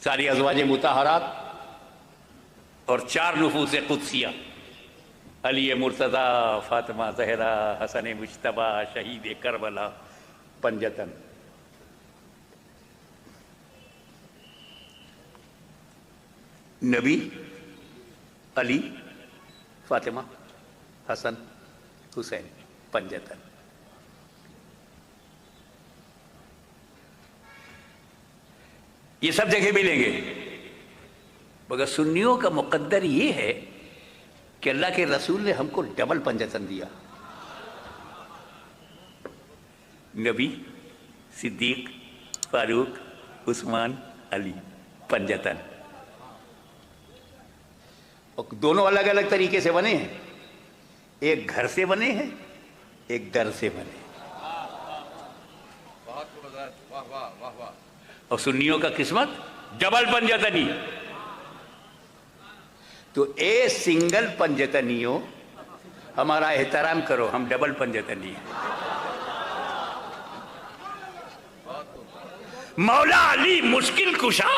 ساری ازواج مطہرات اور 4 نفوس قدسیہ، علی مرتضی، فاطمہ زہرا، حسن مجتبی، شہید کربلا، پنجتن۔ نبی، علی، فاطمہ، حسن، حسین، پنجتن۔ یہ سب جگہ ملیں گے، مگر سنیوں کا مقدر یہ ہے کہ اللہ کے رسول نے ہم کو ڈبل پنجتن دیا۔ نبی، صدیق، فاروق، عثمان، علی، پنجتن، اور دونوں الگ الگ طریقے سے بنے ہیں، ایک گھر سے بنے ہیں، ایک در سے بنے ہیں۔ اور سنیوں کا قسمت ڈبل پنجتنی۔ تو اے سنگل پنجتنیوں، ہمارا احترام کرو، ہم ڈبل پنجتنی ہیں۔ مولا علی مشکل کشا،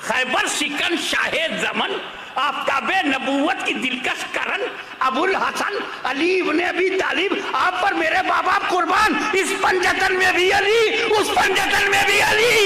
خیبر شکن، شاہ زمن، آفتاب نبوت کی دلکش کرن، ابو الحسن علی ابن ابی طالب، آپ پر میرے باپ باپ قربان، اس پنجتن میں بھی علی، اس پنجتن میں بھی علی۔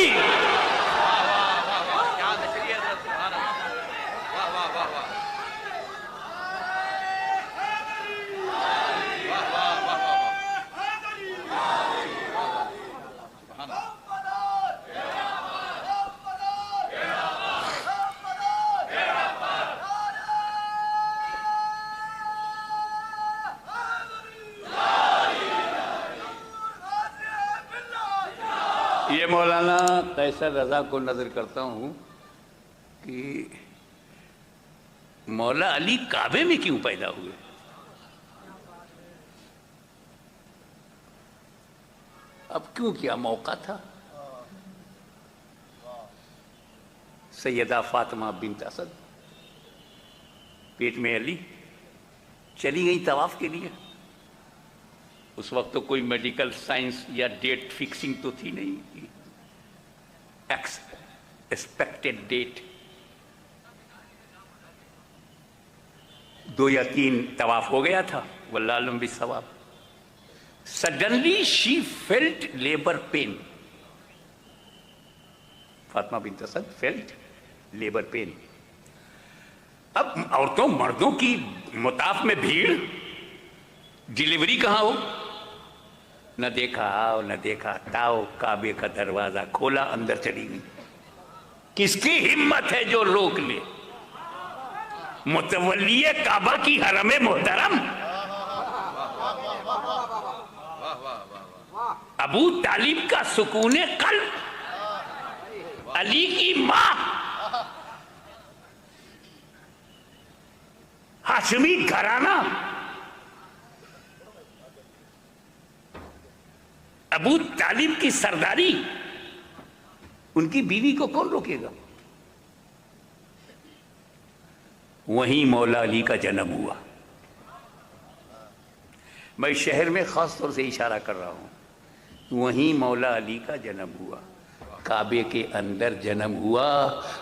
یہ مولانا قیصر رضا کو نظر کرتا ہوں کہ مولا علی کعبے میں کیوں پیدا ہوئے؟ اب کیوں کیا موقع تھا؟ سیدہ فاطمہ بنت اسد پیٹ میں علی چلی گئی طواف کے لیے۔ اس وقت تو کوئی میڈیکل سائنس یا ڈیٹ فکسنگ تو تھی نہیں، ایکسپیکٹڈ ڈیٹ، 2 یا 3 طواف ہو گیا تھا، واللہ علم بالصواب۔ سڈنلی شی فیلٹ لیبر پین، فاطمہ بنت اسد فیلٹ لیبر پین۔ اب عورتوں مردوں کی مطاف میں بھیڑ، ڈیلیوری کہاں ہو، نہ دیکھا آؤ نہ دیکھا تاؤ، کعبے کا دروازہ کھولا، اندر چلی گئی۔ کس کی ہمت ہے جو روک لے؟ متولی کعبہ کی حرم محترم ابو طالب کا سکون قلب، علی کی ماں، ہاشمی گھرانہ، ابو طالب کی سرداری، ان کی بیوی کو کون روکے گا؟ وہیں مولا علی کا جنم ہوا۔ میں شہر میں خاص طور سے اشارہ کر رہا ہوں، وہیں مولا علی کا جنم ہوا، کعبے کے اندر جنم ہوا،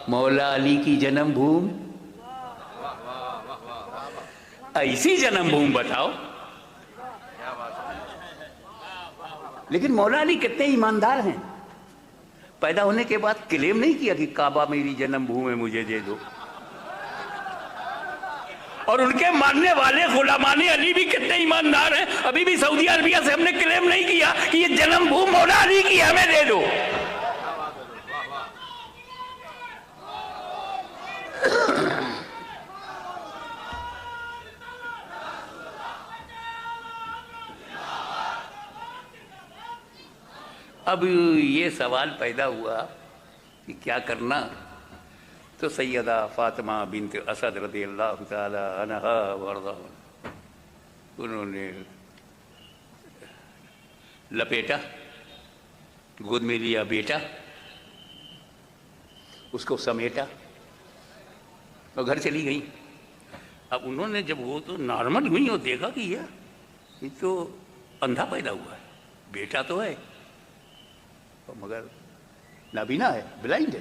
مولا علی کی جنم بھوم۔ ایسی جنم بھوم بتاؤ۔ لیکن مولا علی کتنے ایماندار ہیں، پیدا ہونے کے بعد کلیم نہیں کیا کہ کعبہ میری جنم بھوم ہے، مجھے دے دو۔ اور ان کے ماننے والے غلامان علی بھی کتنے ایماندار ہیں، ابھی بھی سعودی عربیہ سے ہم نے کلیم نہیں کیا کہ یہ جنم بھوم مولا علی کی، ہمیں دے دو۔ اب یہ سوال پیدا ہوا کہ کیا کرنا، تو سیدہ فاطمہ بنت اسد رضی اللہ تعالی عنہا وارضاہا، انہوں نے لپیٹا، گود میں لیا بیٹا، اس کو سمیٹا اور گھر چلی گئی۔ اب انہوں نے جب وہ تو نارمل ہوئی اور دیکھا کہ یہ تو اندھا پیدا ہوا ہے، بیٹا تو ہے مگر نابینا ہے، بلائنڈ ہے،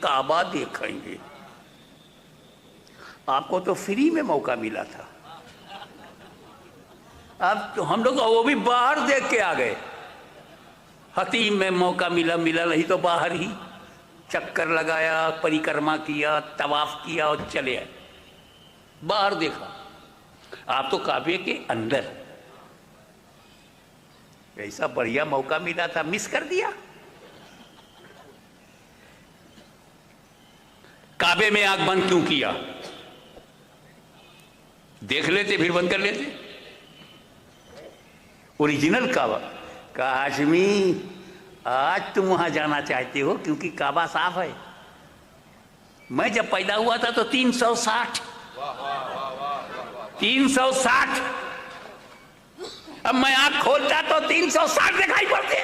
کعبہ دیکھیں گے. آپ کو تو فری میں موقع ملا تھا, اب تو ہم لوگ وہ بھی باہر دیکھ کے آ گئے. حتیم میں موقع ملا نہیں تو باہر ہی چکر لگایا, پریکرما کیا, طواف کیا اور چلے آئے. باہر دیکھا, آپ تو کعبے کے اندر. ایسا بڑھیا موقع ملا تھا, مس کر دیا. کعبے میں آنکھ بند کیوں کیا؟ دیکھ لیتے پھر بند کر لیتے. اوریجنل کعبہ. ہاشمی آج تم وہاں جانا چاہتے ہو کیونکہ کعبہ صاف ہے. میں جب پیدا ہوا تھا تو 360. اب میں آنکھ کھولتا تو 360 دکھائی پڑتے.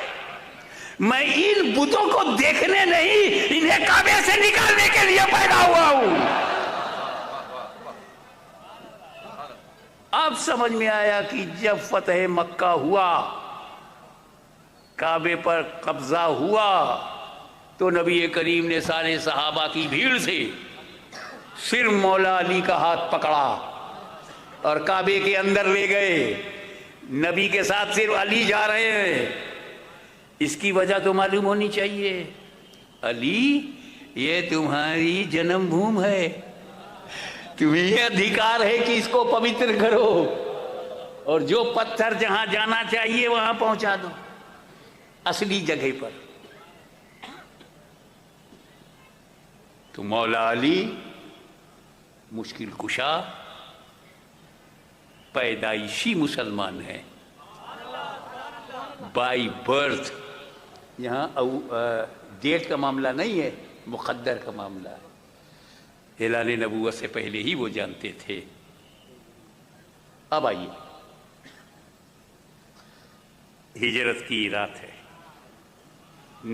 میں ان بتوں کو دیکھنے نہیں, انہیں کعبے سے نکالنے کے لیے پیدا ہوا ہوں. اب سمجھ میں آیا کہ جب فتح مکہ ہوا, کعبے پر قبضہ ہوا, تو نبی کریم نے سارے صحابہ کی بھیڑ سے صرف مولا علی کا ہاتھ پکڑا اور کعبے کے اندر لے گئے. نبی کے ساتھ صرف علی جا رہے ہیں. اس کی وجہ تو معلوم ہونی چاہیے. علی, یہ تمہاری جنم بھوم ہے, تمہیں یہ ادھیکار ہے کہ اس کو پوتر کرو, اور جو پتھر جہاں جانا چاہیے وہاں پہنچا دو, اصلی جگہ پر. تو مولا علی مشکل کشا پیدائشی مسلمان ہے, بائی برتھ. یہاں ڈیٹ کا معاملہ نہیں ہے, مقدر کا معاملہ ہے. اعلان نبوت سے پہلے ہی وہ جانتے تھے. اب آئیے, ہجرت کی رات ہے,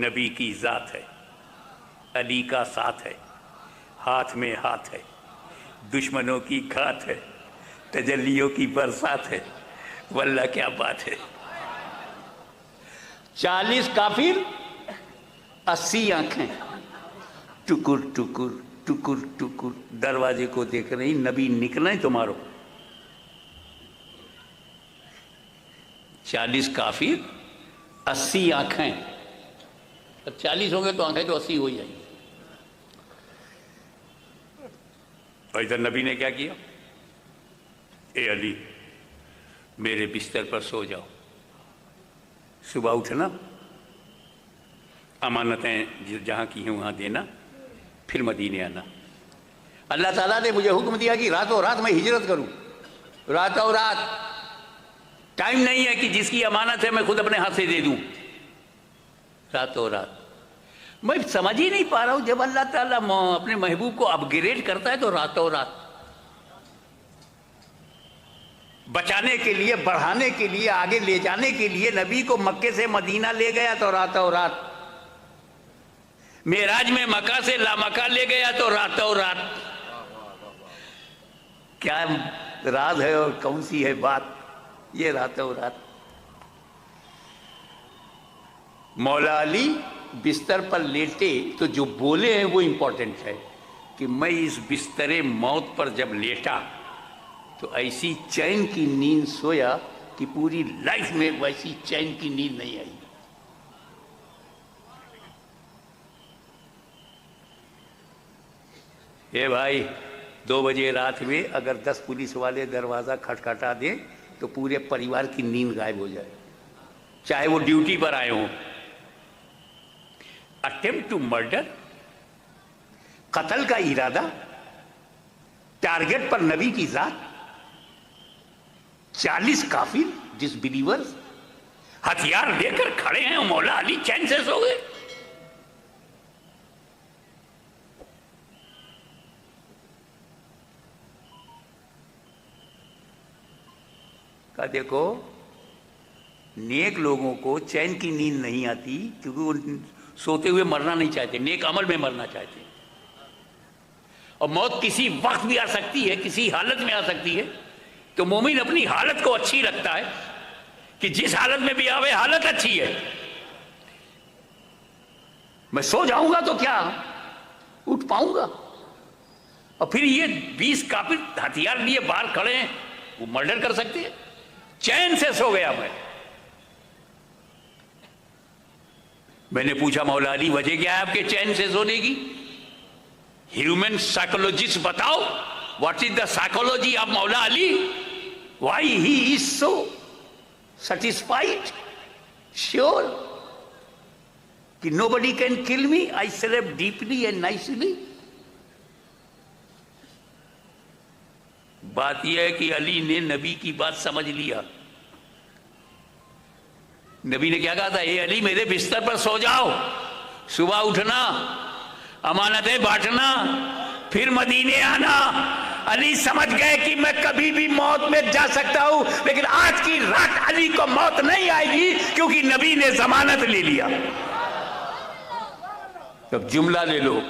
نبی کی ذات ہے, علی کا ساتھ ہے, ہاتھ میں ہاتھ ہے, دشمنوں کی گھات ہے, تجلیوں کی برسات ہے. واللہ کیا بات ہے. 40 کافر, 80 آنکھیں ٹکر ٹکر ٹکر ٹکر دروازے کو دیکھ رہی. نبی نکلیں تو مارو. 40 کافر, 80 آنکھیں. اب 40 ہوں گے تو آنکھیں تو 80 ہو جائیں گی. اور ادھر نبی نے کیا کیا؟ اے علی, میرے بستر پر سو جاؤ, صبح اٹھنا, امانتیں جہاں کی ہیں وہاں دینا, پھر مدینے آنا. اللہ تعالیٰ نے مجھے حکم دیا کہ راتوں رات میں ہجرت کروں. راتوں رات. ٹائم نہیں ہے کہ جس کی امانت ہے میں خود اپنے ہاتھ سے دے دوں. راتوں رات. میں سمجھ ہی نہیں پا رہا ہوں, جب اللہ تعالیٰ اپنے محبوب کو اپ گریڈ کرتا ہے تو راتوں رات. بچانے کے لیے, بڑھانے کے لیے, آگے لے جانے کے لیے نبی کو مکے سے مدینہ لے گیا تو راتوں رات. معراج میں مکہ سے لامکہ لے گیا تو راتوں رات. کیا راز ہے اور کون سی ہے بات؟ یہ راتوں رات. مولا علی بستر پر لیٹے تو جو بولے ہیں وہ امپورٹنٹ ہے کہ میں اس بستر موت پر جب لیٹا تو ایسی چین کی نیند سویا کہ پوری لائف میں ویسی چین کی نیند نہیں آئی. اے بھائی, 2 بجے رات میں اگر 10 پولیس والے دروازہ کھٹکھٹا دیں تو پورے پریوار کی نیند غائب ہو جائے, چاہے وہ ڈیوٹی پر آئے ہوں. اٹیمپٹ ٹو مرڈر, قتل کا ارادہ, ٹارگٹ پر نبی کی ذات. 40 کافر ڈس بلیورز ہتھیار لے کر کھڑے ہیں. مولا علی چین سے سو گئے. کہا دیکھو, نیک لوگوں کو چین کی نیند نہیں آتی کیونکہ وہ سوتے ہوئے مرنا نہیں چاہتے, نیک عمل میں مرنا چاہتے. اور موت کسی وقت بھی آ سکتی ہے, کسی حالت میں آ سکتی ہے. تو مومن اپنی حالت کو اچھی رکھتا ہے کہ جس حالت میں بھی آوے حالت اچھی ہے. میں سو جاؤں گا تو کیا اٹھ پاؤں گا؟ اور پھر یہ 20 کافر ہتھیار لیے باہر کھڑے ہیں، وہ مرڈر کر سکتے ہیں؟ چین سے سو گیا میں نے پوچھا مولا علی وجہ کیا ہے آپ کے چین سے سونے کی؟ ہیومن سائیکولوجسٹ بتاؤ، what is the psychology of Maula Ali? Why he is so satisfied, sure کہ nobody can kill me, I sleep deeply and nicely. بات یہ ہے کہ علی نے نبی کی بات سمجھ لیا. نبی نے کیا کہا تھا؟ اے علی میرے بستر پر سو جاؤ، صبح اٹھنا، امانتیں بانٹنا، پھر مدینے آنا. علی سمجھ گئے کہ میں کبھی بھی موت میں جا سکتا ہوں، لیکن آج کی رات علی کو موت نہیں آئے گی کیونکہ نبی نے ضمانت لے لیا. اب جملہ لے لو،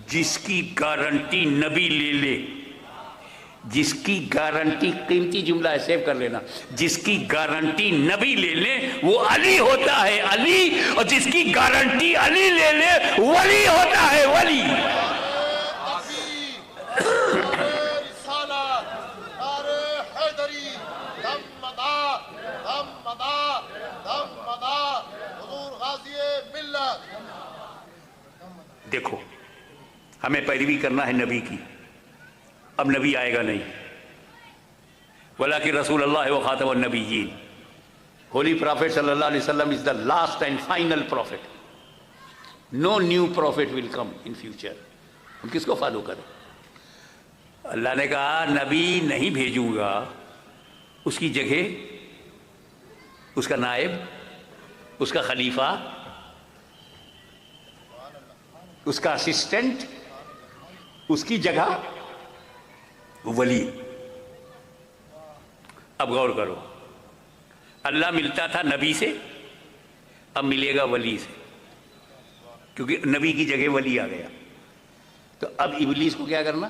جس کی گارنٹی نبی لے لے، جس کی گارنٹی، قیمتی جملہ ہے سیو کر لینا، جس کی گارنٹی نبی لے لے وہ علی ہوتا ہے علی، اور جس کی گارنٹی علی لے لے ولی ہوتا ہے ولی. دیکھو ہمیں پیروی کرنا ہے نبی کی. اب نبی آئے گا نہیں، ولیکن رسول اللہ و خاتم النبیین، ہولی پرافٹ صلی اللہ علیہ وسلم is the last and final prophet. No new prophet will come in future. ہم کس کو فالو کریں؟ اللہ نے کہا نبی نہیں بھیجوں گا، اس کی جگہ اس کا نائب، اس کا خلیفہ، اس کا اسسٹنٹ، اس کی جگہ ولی. اب غور کرو، اللہ ملتا تھا نبی سے، اب ملے گا ولی سے، کیونکہ نبی کی جگہ ولی آ گیا. تو اب ابلیس کو کیا کرنا؟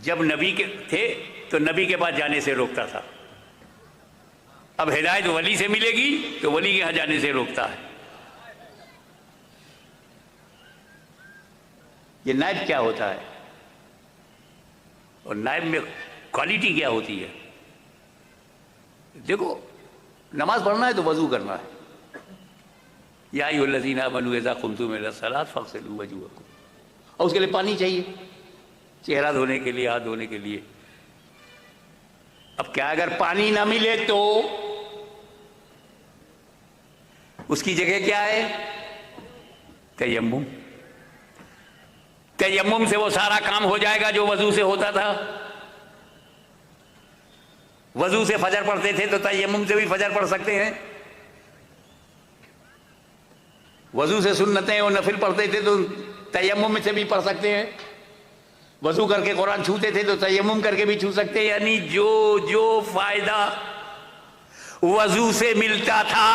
جب نبی کے تھے تو نبی کے پاس جانے سے روکتا تھا، اب ہدایت ولی سے ملے گی تو ولی کے یہاں جانے سے روکتا ہے. یہ نائب کیا ہوتا ہے اور نائب میں کوالٹی کیا ہوتی ہے؟ دیکھو نماز پڑھنا ہے تو وضو کرنا ہے، یا ایھا الذین آمنوا اذا قمتم الی الصلاۃ فاغسلوا وجوہکم، اور اس کے لیے پانی چاہیے، چہرہ دھونے کے لیے، ہاتھ دھونے کے لیے. اب کیا اگر پانی نہ ملے تو اس کی جگہ کیا ہے؟ تیمم. تیمم سے وہ سارا کام ہو جائے گا جو وضو سے ہوتا تھا. وضو سے فجر پڑھتے تھے تو تیمم سے بھی فجر پڑھ سکتے ہیں. وضو سے سنتیں اور نفل پڑھتے تھے تو تیمم سے بھی پڑھ سکتے ہیں. وضو کر کے قرآن چھوتے تھے تو تیمم کر کے بھی چھو سکتے ہیں. یعنی جو فائدہ وضو سے ملتا تھا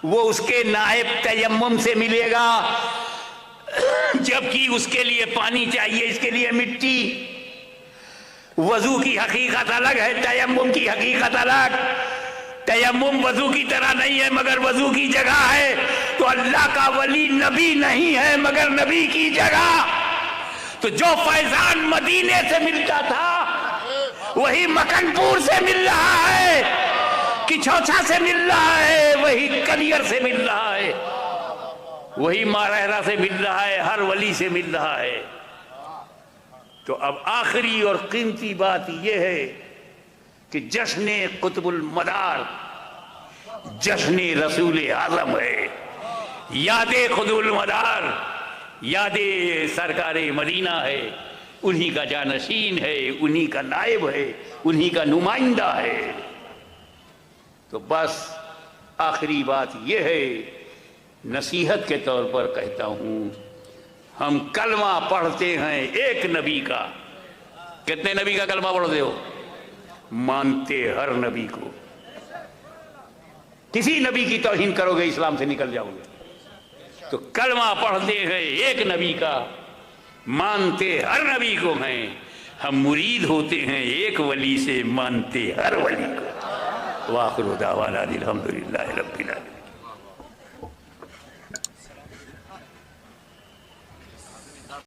وہ اس کے نائب تیمم سے ملے گا، جبکہ اس کے لیے پانی چاہیے، اس کے لیے مٹی. وضو کی حقیقت الگ ہے، تیمم کی حقیقت الگ. تیمم وضو کی طرح نہیں ہے مگر وضو کی جگہ ہے. تو اللہ کا ولی نبی نہیں ہے مگر نبی کی جگہ. تو جو فیضان مدینے سے ملتا تھا وہی مکن پور سے مل رہا ہے، کچھوچا سے مل رہا ہے، وہی کلیر سے مل رہا ہے، وہی مارہرہ سے مل رہا ہے، ہر ولی سے مل رہا ہے. تو اب آخری اور قیمتی بات یہ ہے کہ جشن قطب المدار جشن رسول اعظم ہے. یاد قطب المدار یاد سرکار مدینہ ہے، انہی کا جانشین ہے، انہی کا نائب ہے، انہی کا نمائندہ ہے. تو بس آخری بات یہ ہے، نصیحت کے طور پر کہتا ہوں، ہم کلمہ پڑھتے ہیں ایک نبی کا. کتنے نبی کا کلمہ پڑھتے ہو؟ مانتے ہر نبی کو. کسی نبی کی توہین کرو گے اسلام سے نکل جاؤ گے. تو کلمہ پڑھتے ہیں ایک نبی کا، مانتے ہر نبی کو ہیں. ہم مرید ہوتے ہیں ایک ولی سے، مانتے ہر ولی کو. وآخر دعوانا الحمدللہ رب العالمین.